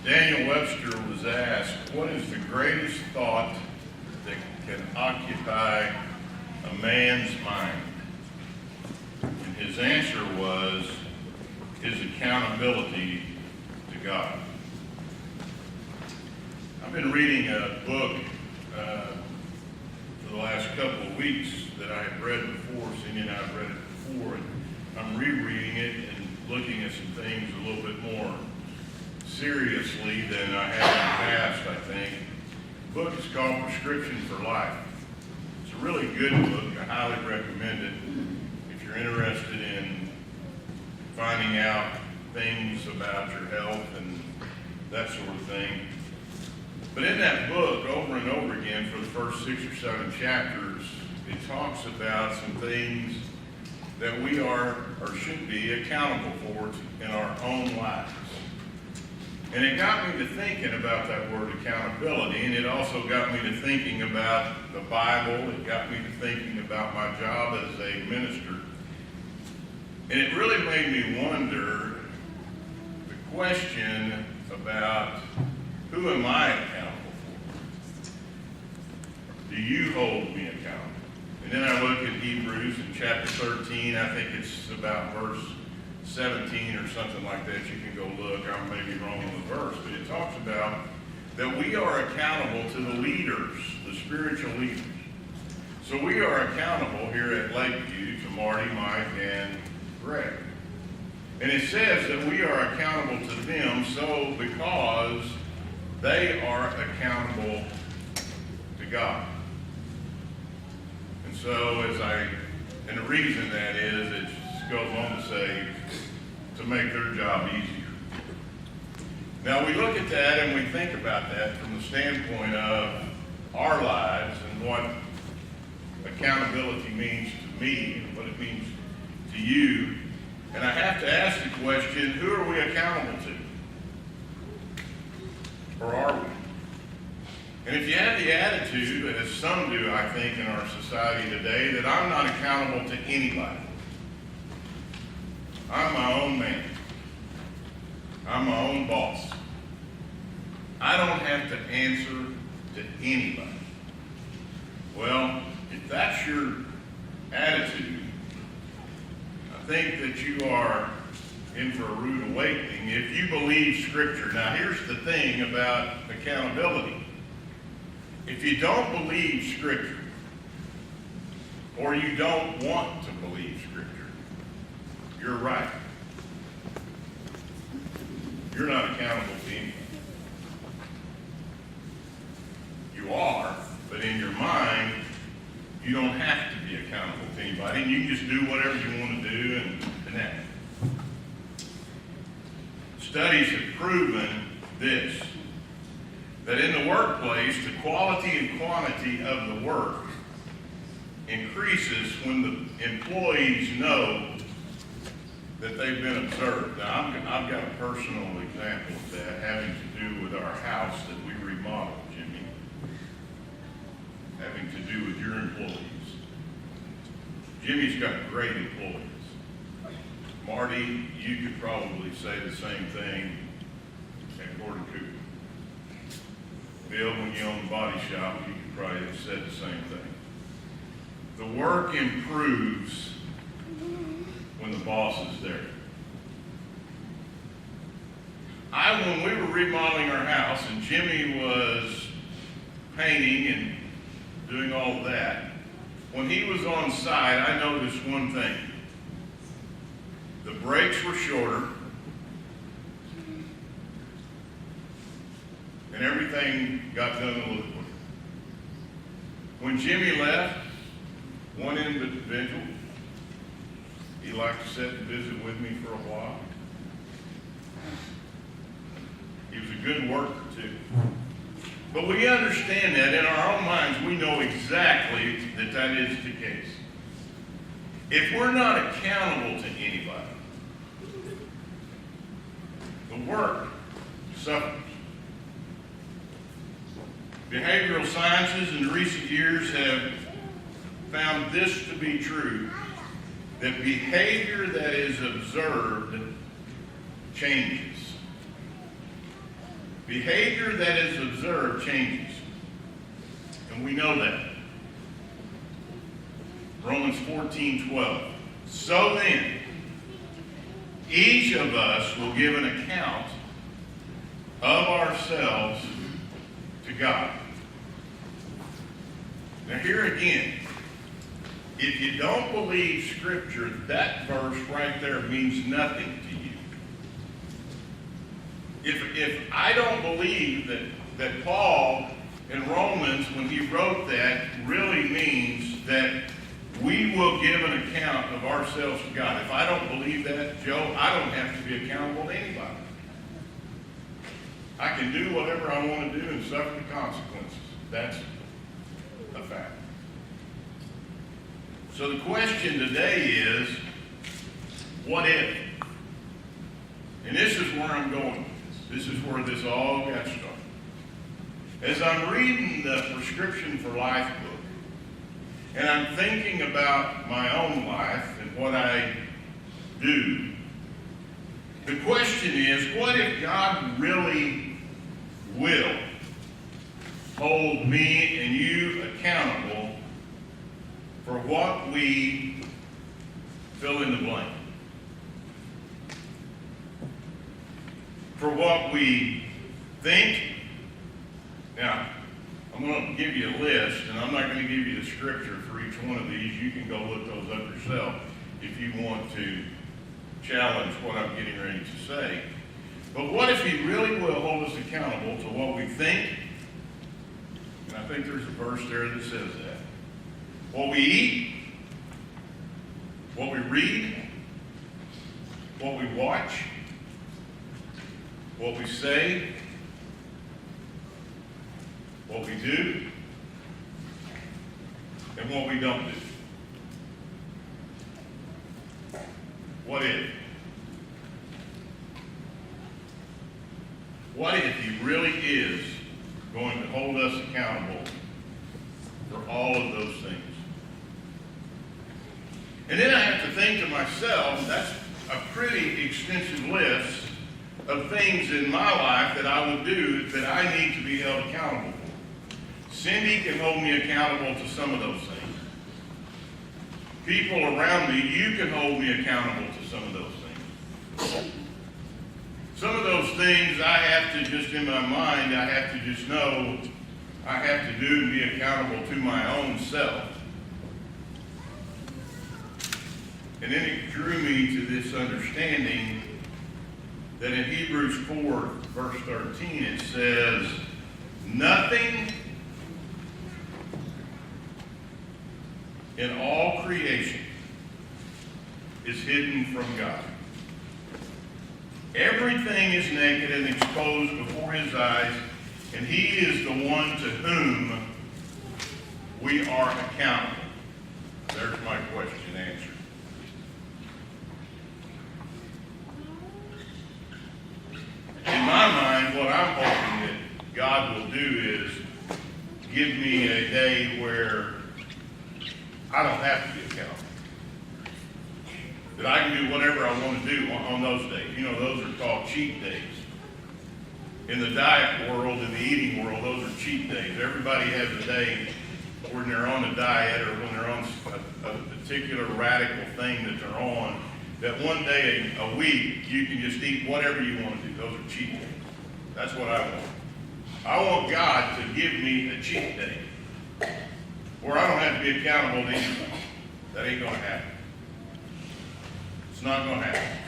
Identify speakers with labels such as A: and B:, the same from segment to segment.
A: Daniel Webster was asked, what is the greatest thought that can occupy a man's mind? And his answer was his accountability to God. I've been reading a book for the last couple of weeks that I had read before. Cindy and I have read it before, and I'm rereading it and looking at some things a little bit more seriously than I have in the past, I think. The book is called Prescription for Life. It's a really good book. I highly recommend it if you're interested in finding out things about your health and that sort of thing. But in that book, over and over again, for the first 6 or 7 chapters, it talks about some things that we are, or should be, accountable for in our own lives. And it got me to thinking about that word accountability, and it also got me to thinking about the Bible. It got me to thinking about my job as a minister. And it really made me wonder the question about, who am I accountable for? Do you hold me accountable? And then I look at Hebrews in chapter 13. I think it's about verse 17 or something like that. You can go look. I may be wrong on the verse, but it talks about that we are accountable to the leaders, the spiritual leaders. So we are accountable here at Lakeview to Marty, Mike, and Greg. And it says that we are accountable to them so because they are accountable to God. And so and the reason that is, it just goes on to say, to make their job easier. Now we look at that and we think about that from the standpoint of our lives and what accountability means to me and what it means to you. And I have to ask the question, who are we accountable to? Or are we? And if you have the attitude, as some do, I think, in our society today, that I'm not accountable to anybody. I'm my own man. I'm my own boss. I don't have to answer to anybody. Well, if that's your attitude, I think that you are in for a rude awakening if you believe Scripture. Now, here's the thing about accountability. If you don't believe Scripture, or you don't want to believe Scripture, you're right. You're not accountable to anyone. You are, but in your mind, you don't have to be accountable to anybody, and you can just do whatever you want to do and connect. Studies have proven this, that in the workplace, the quality and quantity of the work increases when the employees know that they've been observed. Now, I've got a personal example of that having to do with our house that we remodeled, Jimmy. Having to do with your employees. Jimmy's got great employees. Marty, you could probably say the same thing at Gordon Cooper. Bill, when you own the body shop, you could probably have said the same thing. The work improves when the boss is there. When we were remodeling our house and Jimmy was painting and doing all of that, when he was on site, I noticed one thing. The breaks were shorter, and everything got done a little quicker. When Jimmy left, one individual, he liked to sit and visit with me for a while. He was a good worker, too. But we understand that in our own minds, we know exactly that that is the case. If we're not accountable to anybody, the work suffers. Behavioral sciences in recent years have found this to be true, that behavior that is observed changes. Behavior that is observed changes. And we know that. Romans 14:12. So then, each of us will give an account of ourselves to God. Now here again, if you don't believe Scripture, that verse right there means nothing to you. If I don't believe that Paul in Romans, when he wrote that, really means that we will give an account of ourselves to God. If I don't believe that, Joe, I don't have to be accountable to anybody. I can do whatever I want to do and suffer the consequences. That's a fact. So the question today is, what if? And this is where I'm going. This is where this all got started. As I'm reading the Prescription for Life book, and I'm thinking about my own life and what I do, the question is, what if God really will hold me and you accountable for what we fill in the blank? For what we think. Now, I'm going to give you a list, and I'm not going to give you the scripture for each one of these. You can go look those up yourself if you want to challenge what I'm getting ready to say. But what if he really will hold us accountable to what we think? And I think there's a verse there that says that. What we eat, what we read, what we watch, what we say, what we do, and what we don't do. What if? What if he really is going to hold us accountable for all of those things? And then I have to think to myself, that's a pretty extensive list of things in my life that I will do that I need to be held accountable for. Cindy can hold me accountable to some of those things. People around me, you can hold me accountable to some of those things. Some of those things I have to just, in my mind, I have to just know I have to do and be accountable to my own self. And then it drew me to this understanding that in Hebrews 4, verse 13, it says, nothing in all creation is hidden from God. Everything is naked and exposed before his eyes, and he is the one to whom we are accountable. There's my question answered. In my mind, what I'm hoping that God will do is give me a day where I don't have to be accountable. That I can do whatever I want to do on those days. You know, those are called cheat days. In the diet world, in the eating world, those are cheat days. Everybody has a day when they're on a diet or when they're on a particular radical thing that they're on, that one day a week you can just eat whatever you want to do. Those are cheat days. That's what I want. I want God to give me a cheat day where I don't have to be accountable to anybody. That ain't going to happen. It's not going to happen.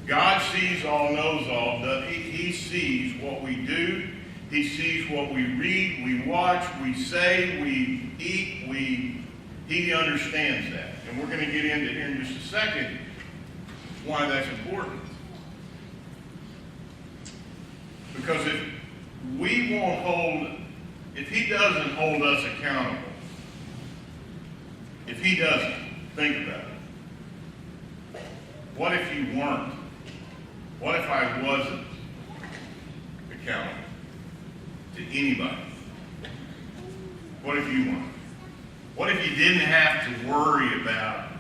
A: God sees all, knows all. He sees what we do. He sees what we read, we watch, we say, we eat. He understands that. And we're going to get into here in just a second why that's important. Because if he doesn't hold us accountable, if he doesn't, think about it. What if you weren't? What if I wasn't accountable to anybody? What if you weren't? What if you didn't have to worry about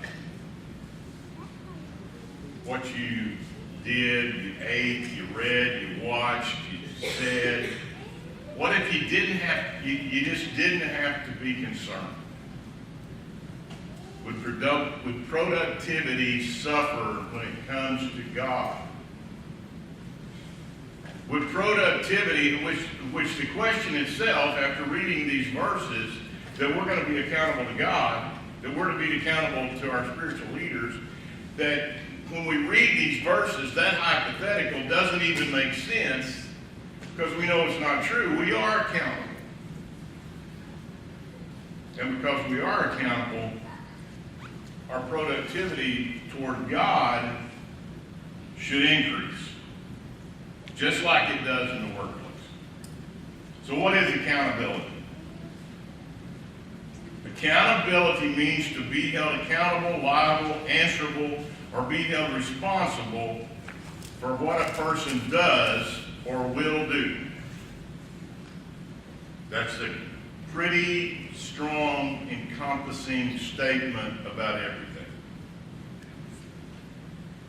A: what you did, you ate, you read, you watched, said, what if you didn't have, you just didn't have to be concerned? Would productivity suffer when it comes to God? Would productivity, which the question itself, after reading these verses, that we're going to be accountable to God, that we're to be accountable to our spiritual leaders, that when we read these verses, that hypothetical doesn't even make sense because we know it's not true. We are accountable. And because we are accountable, our productivity toward God should increase, just like it does in the workplace. So what is accountability? Accountability means to be held accountable, liable, answerable, or be held responsible for what a person does or will do. That's a pretty strong, encompassing statement about everything.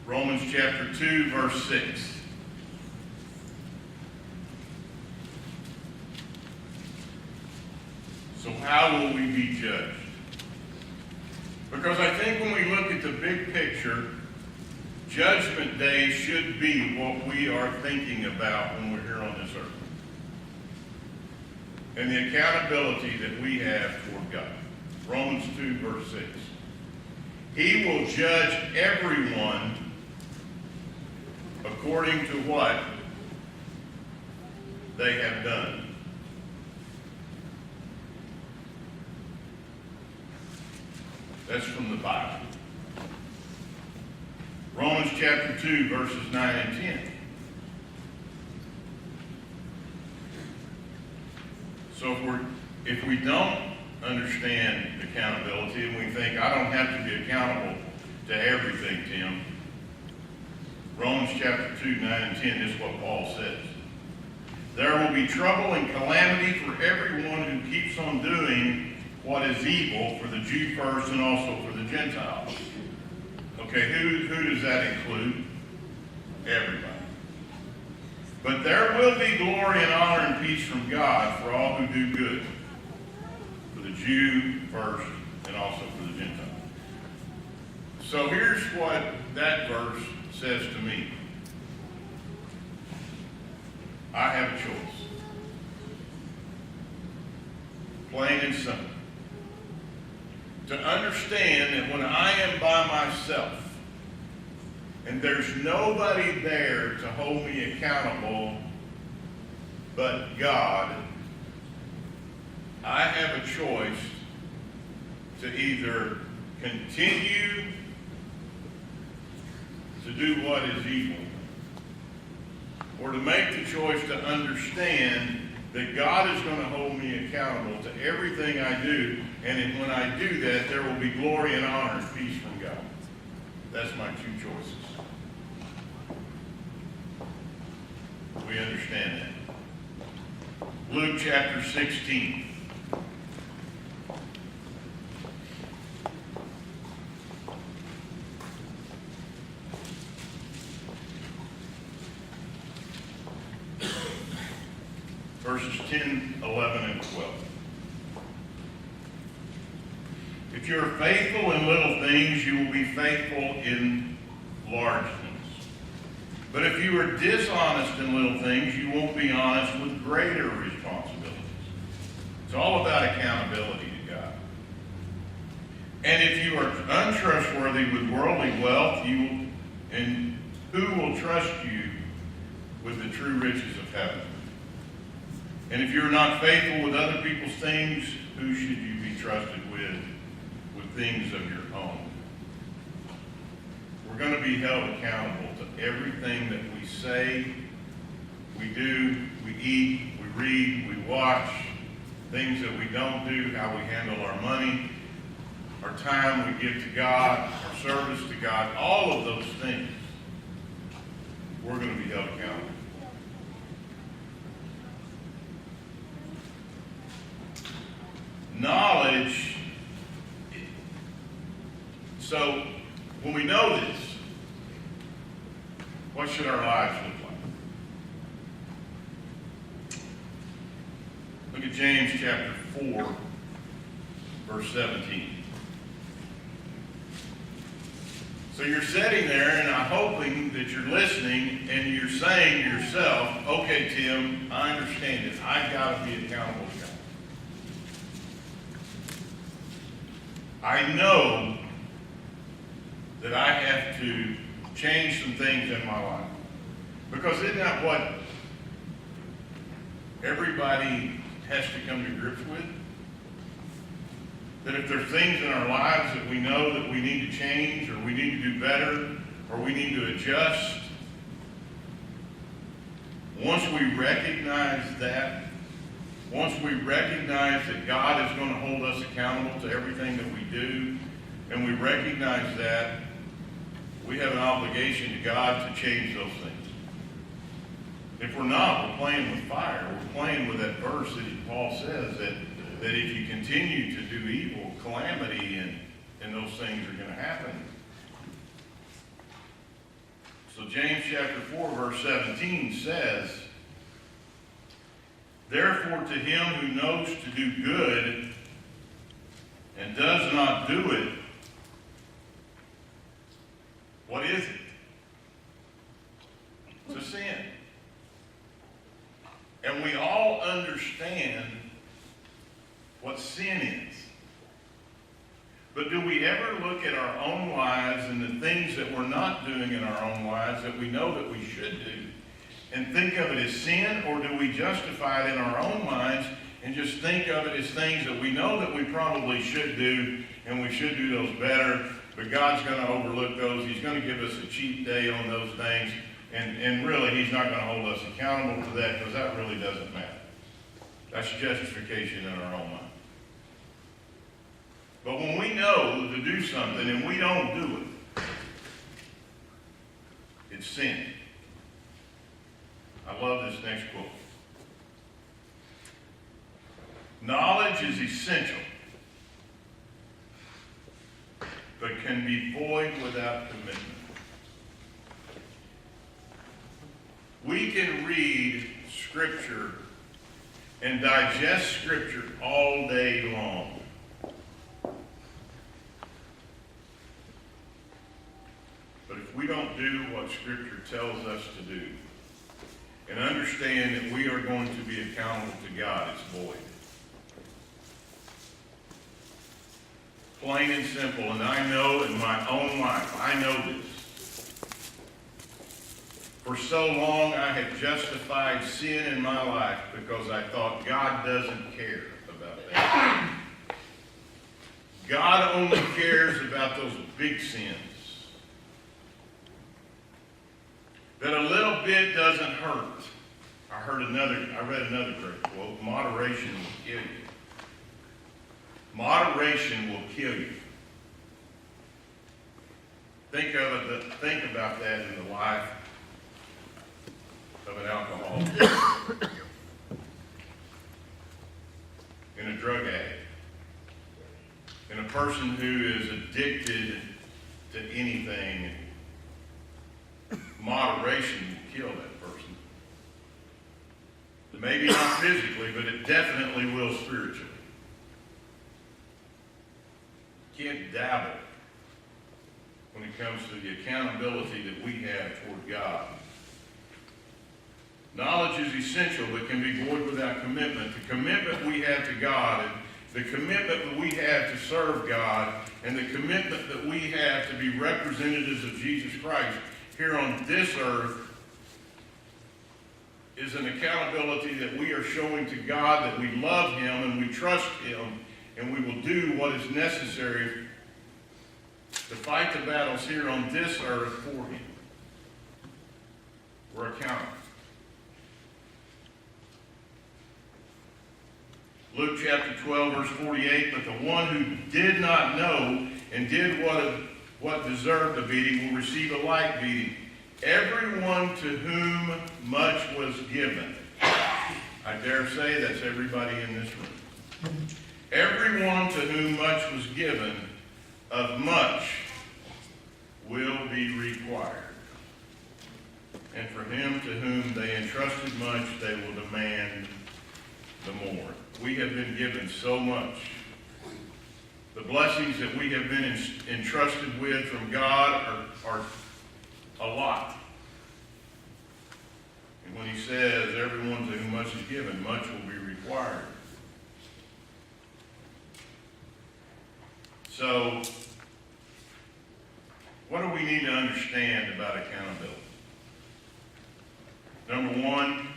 A: Romans chapter 2, verse 6. So how will we be judged? Because I think when we look at the big picture, Judgment Day should be what we are thinking about when we're here on this earth. And the accountability that we have toward God. Romans 2, verse 6. He will judge everyone according to what they have done. That's from the Bible. Romans chapter 2, verses 9 and 10. So if we don't understand accountability and we think, I don't have to be accountable to everything, Tim, Romans chapter 2, 9 and 10 is what Paul says. There will be trouble and calamity for everyone who keeps on doing what is evil, for the Jew first and also for the Gentiles. Okay, who does that include? Everybody. But there will be glory and honor and peace from God for all who do good, for the Jew first and also for the Gentile. So here's what that verse says to me. I have a choice. Plain and simple. To understand that when I am by myself and there's nobody there to hold me accountable but God, I have a choice to either continue to do what is evil or to make the choice to understand that God is going to hold me accountable to everything I do, and when I do that, there will be glory and honor and peace from God. That's my two choices. We understand that. Luke chapter 16. Verses 10, 11, and 12. If you are faithful in little things, you will be faithful in large things. But if you are dishonest in little things, you won't be honest with greater responsibilities. It's all about accountability to God. And if you are untrustworthy with worldly wealth, and who will trust you with the true riches of heaven? And if you're not faithful with other people's things, who should you be trusted with things of your own? We're going to be held accountable to everything that we say, we do, we eat, we read, we watch, things that we don't do, how we handle our money, our time we give to God, our service to God, all of those things, we're going to be held accountable. Knowledge. So, when we know this, what should our lives look James chapter 4, verse 17. So you're sitting there, and I'm hoping that you're listening, and you're saying to yourself, okay, Tim, I understand it. I've got to be accountable to God. I know that I have to change some things in my life. Because isn't that what everybody has to come to grips with? That if there's things in our lives that we know that we need to change, or we need to do better, or we need to adjust, once we recognize that, once we recognize that God is going to hold us accountable to everything that we do, and we recognize that, we have an obligation to God to change those things. If we're not, we're playing with fire. We're playing with that verse that Paul says that if you continue to do evil, calamity and those things are going to happen. So James chapter 4, verse 17 says, therefore to him who knows to do good and does not do it, what is it? It's a sin. And we all understand what sin is. But do we ever look at our own lives and the things that we're not doing in our own lives that we know that we should do and think of it as sin, or do we justify it in our own minds and just think of it as things that we know that we probably should do and we should do those better, but God's going to overlook those. He's going to give us a cheat day on those things, and really He's not going to hold us accountable to that, because that really doesn't matter. That's justification in our own mind. But when we know to do something and we don't do it, it's sin. I love this next quote. Knowledge is essential, but can be void without commitment. We can read Scripture and digest Scripture all day long. But if we don't do what Scripture tells us to do, and understand that we are going to be accountable to God, it's void. Plain and simple. And I know in my own life, I know this. For so long I have justified sin in my life because I thought God doesn't care about that. God only cares about those big sins. That a little bit doesn't hurt. I read another great quote. Moderation will kill you. Moderation will kill you. Think about that in the life of an alcoholic, in a drug addict, in a person who is addicted to anything. Moderation will kill that person. Maybe not physically, but it definitely will spiritually. You can't dabble when it comes to the accountability that we have toward God. Knowledge is essential, but can be void without commitment. The commitment we have to God, and the commitment that we have to serve God, and the commitment that we have to be representatives of Jesus Christ here on this earth, is an accountability that we are showing to God that we love Him and we trust Him, and we will do what is necessary to fight the battles here on this earth for Him. We're accountable. Luke chapter 12, verse 48, but the one who did not know and did what deserved a beating will receive a like beating. Everyone to whom much was given. I dare say that's everybody in this room. Everyone to whom much was given, of much will be required. And for him to whom they entrusted much, they will demand the more. We have been given so much. The blessings that we have been entrusted with from God are a lot. And when he says, everyone to whom much is given, much will be required. So, what do we need to understand about accountability? Number one,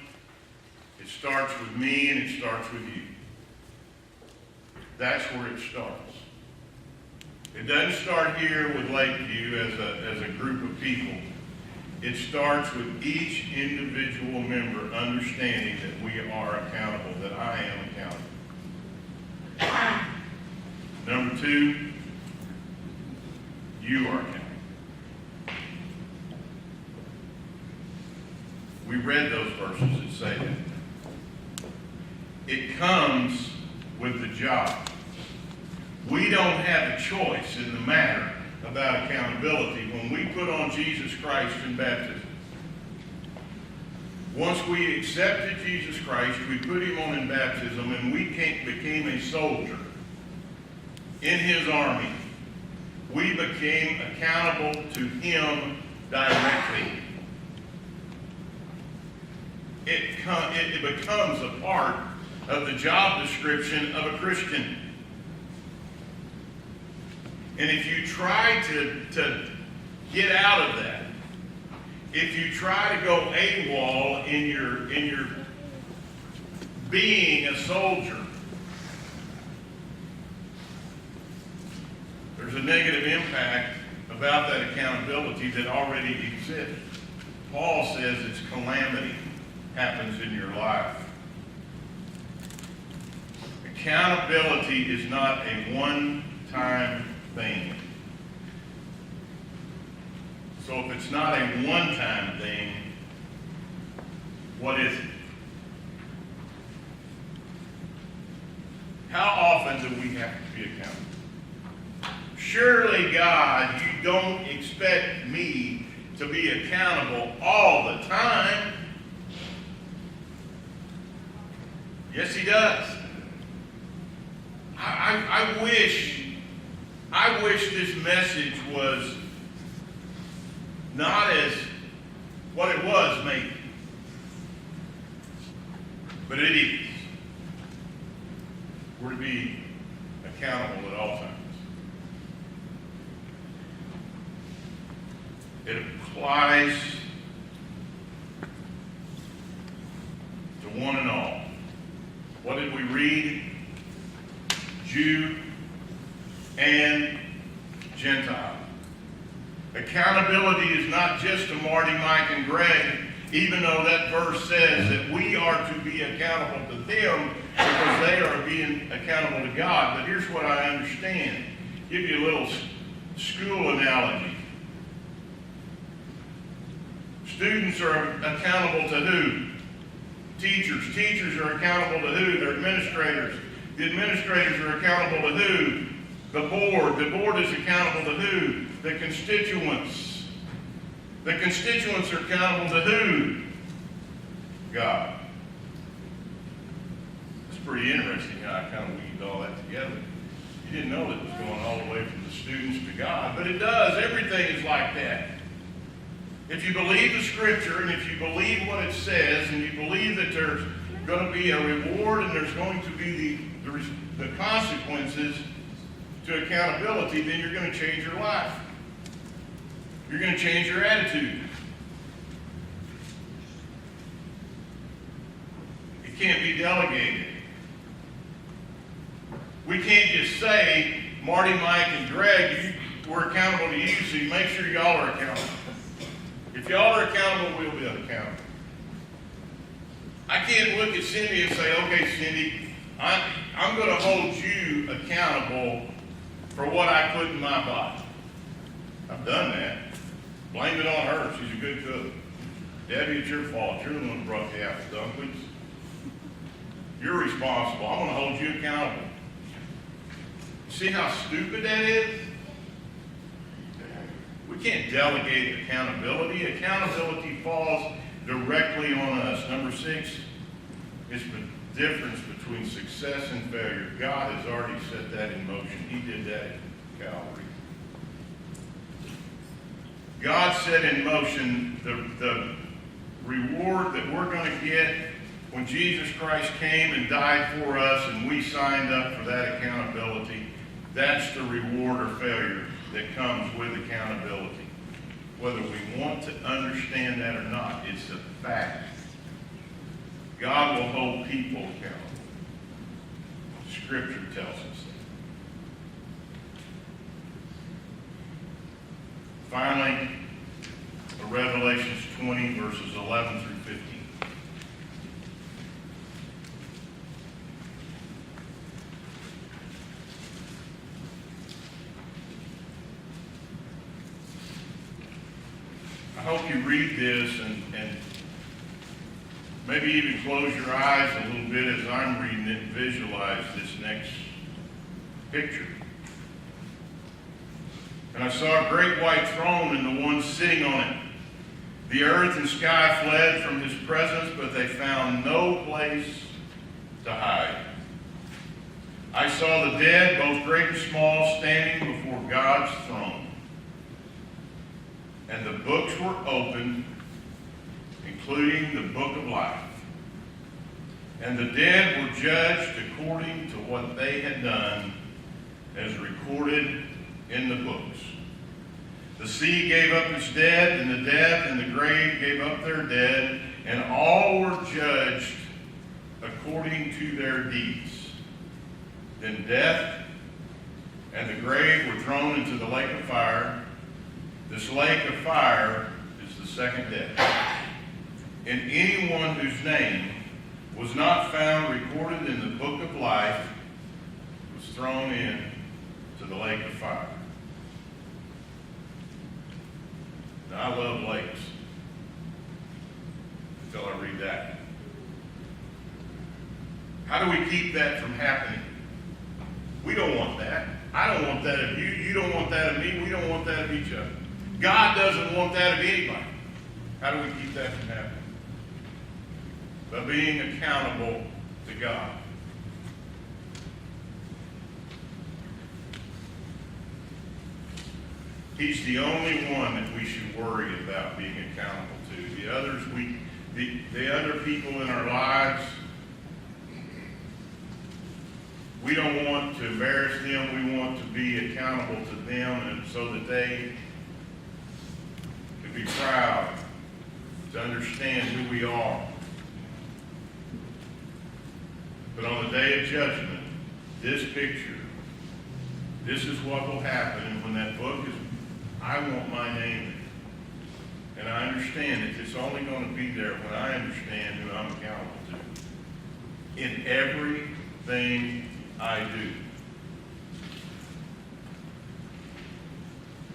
A: it starts with me and it starts with you. That's where it starts. It doesn't start here with Lakeview as a group of people. It starts with each individual member understanding that we are accountable, that I am accountable. Number two, you are accountable. We read those verses that say that. It comes with the job. We don't have a choice in the matter about accountability when we put on Jesus Christ in baptism. Once we accepted Jesus Christ, we put him on in baptism, and we became a soldier in his army. We became accountable to him directly. It becomes a part of the job description of a Christian. And if you try to get out of that, if you try to go AWOL in your being a soldier, there's a negative impact about that accountability that already exists. Paul says it's calamity happens in your life. Accountability is not a one-time thing. So if it's not a one-time thing, what is it? How often do we have to be accountable? Surely, God, you don't expect me to be accountable all the time. Yes, he does. I wish this message was not as what it was, maybe. But it is. We're to be accountable at all times. It applies to one and all. What did we read? Jew and Gentile. Accountability is not just to Marty, Mike, and Greg, even though that verse says that we are to be accountable to them because they are being accountable to God. But here's what I understand. Give you a little school analogy. Students are accountable to who? Teachers. Teachers are accountable to who? They're administrators. The administrators are accountable to who? The board. The board is accountable to who? The constituents. The constituents are accountable to who? God. It's pretty interesting how I kind of weaved all that together. You didn't know that it was going all the way from the students to God, but it does. Everything is like that. If you believe the Scripture, and if you believe what it says, and you believe that there's going to be a reward and there's going to be the consequences to accountability, then you're going to change your life. You're going to change your attitude. It can't be delegated. We can't just say, Marty, Mike, and Greg, we're accountable to you, so you make sure y'all are accountable. If y'all are accountable, we'll be accountable. I can't look at Cindy and say, okay, Cindy, I'm going to hold you accountable for what I put in my body. I've done that. Blame it on her. She's a good cook. Debbie, it's your fault. You're the one who brought the apple dumplings. You're responsible. I'm going to hold you accountable. See how stupid that is? We can't delegate accountability. Accountability falls directly on us. Number 6 is difference between success and failure. God has already set that in motion. He did that at Calvary. God set in motion the reward that we're going to get when Jesus Christ came and died for us and we signed up for that accountability. That's the reward or failure that comes with accountability. Whether we want to understand that or not, it's a fact. God will hold people accountable. Scripture tells us that. Finally, Revelations 20, verses 11 through 15. I hope you read this and maybe even close your eyes a little bit as I'm reading it and visualize this next picture. And I saw a great white throne and the one sitting on it. The earth and sky fled from his presence, but they found no place to hide. I saw the dead, both great and small, standing before God's throne. And the books were opened, including the book of life. And the dead were judged according to what they had done, as recorded in the books. The sea gave up its dead, and the death and the grave gave up their dead, and all were judged according to their deeds. Then death and the grave were thrown into the lake of fire. This lake of fire is the second death. And anyone whose name was not found recorded in the book of life was thrown in to the lake of fire. Now, I love lakes until I read that. How do we keep that from happening? We don't want that. I don't want that of you. You don't want that of me. We don't want that of each other. God doesn't want that of anybody. How do we keep that from happening? By being accountable to God. He's the only one that we should worry about being accountable to. The others, the other people in our lives, we don't want to embarrass them. We want to be accountable to them, and so that they can be proud to understand who we are. But on the day of judgment, this picture, this is what will happen. And when that book is, I want my name in it. And I understand that it's only going to be there when I understand who I'm accountable to. In everything I do.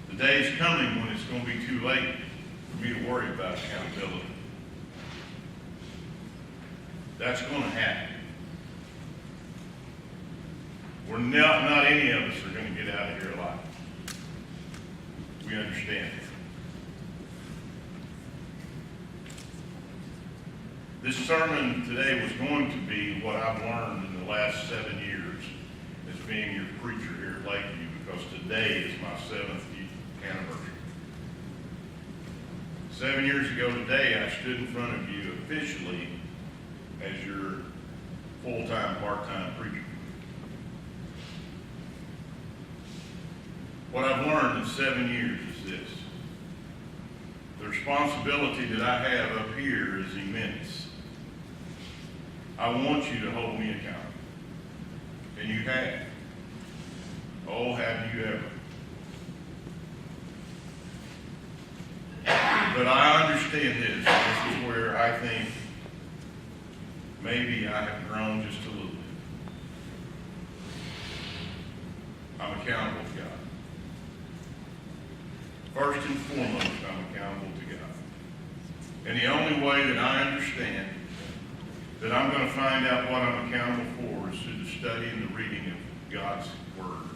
A: The day is coming when it's going to be too late for me to worry about accountability. That's going to happen. Not any of us are going to get out of here alive. We understand it. This sermon today was going to be what I've learned in the last 7 years as being your preacher here at Lakeview, because today is my 7th anniversary. 7 years ago today, I stood in front of you officially as your full-time, part-time preacher. What I've learned in 7 years is this. The responsibility that I have up here is immense. I want you to hold me accountable. And you have. Oh, have you ever. But I understand this. This is where I think maybe I have grown just a little bit. I'm accountable to God. First and foremost, I'm accountable to God. And the only way that I understand that I'm going to find out what I'm accountable for is through the study and the reading of God's Word.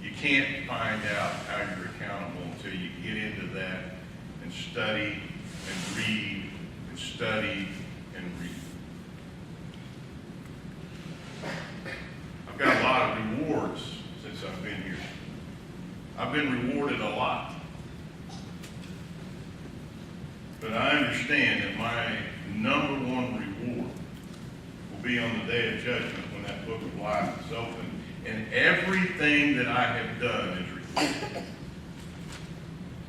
A: You can't find out how you're accountable until you get into that and study and read and study and read. got a lot of rewards since I've been here. I've been rewarded a lot. But I understand that my number one reward will be on the day of judgment when that book of life is open and everything that I have done is recorded.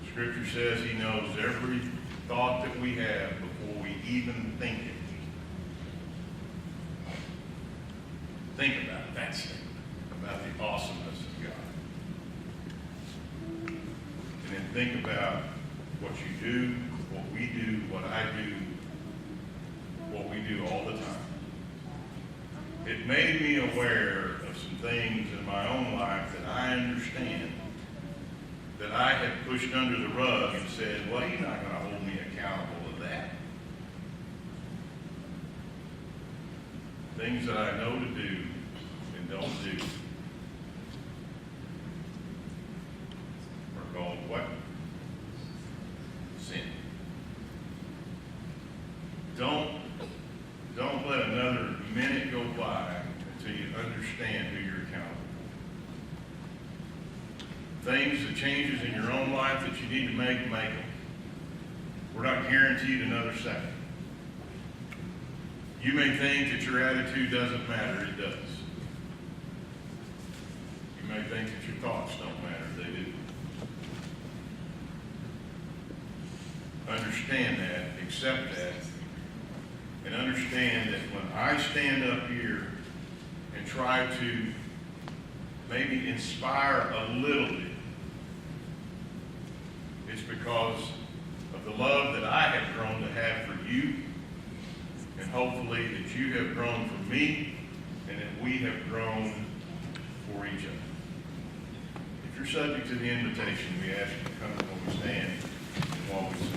A: Scripture says he knows every thought that we have before we even think it. Think about it. That's it. About the awesomeness of God. And then think about what you do, what we do, what I do, what we do all the time. It made me aware of some things in my own life that I understand that I had pushed under the rug and said, well, you're not going to hold me accountable to that. Things that I know to do and don't do are called what? Sin. Don't let another minute go by until you understand who you're accountable for. Things, the changes in your own life that you need to make them. We're not guaranteed another second. You may think that your attitude doesn't matter. It does. You may think that your thoughts don't matter. They do. Understand that, accept that, and understand that when I stand up here and try to maybe inspire a little bit, it's because of the love that I have grown to have for you, and hopefully that you have grown for me, and that we have grown for each other. If you're subject to the invitation, we ask you to come when we stand and while we sing.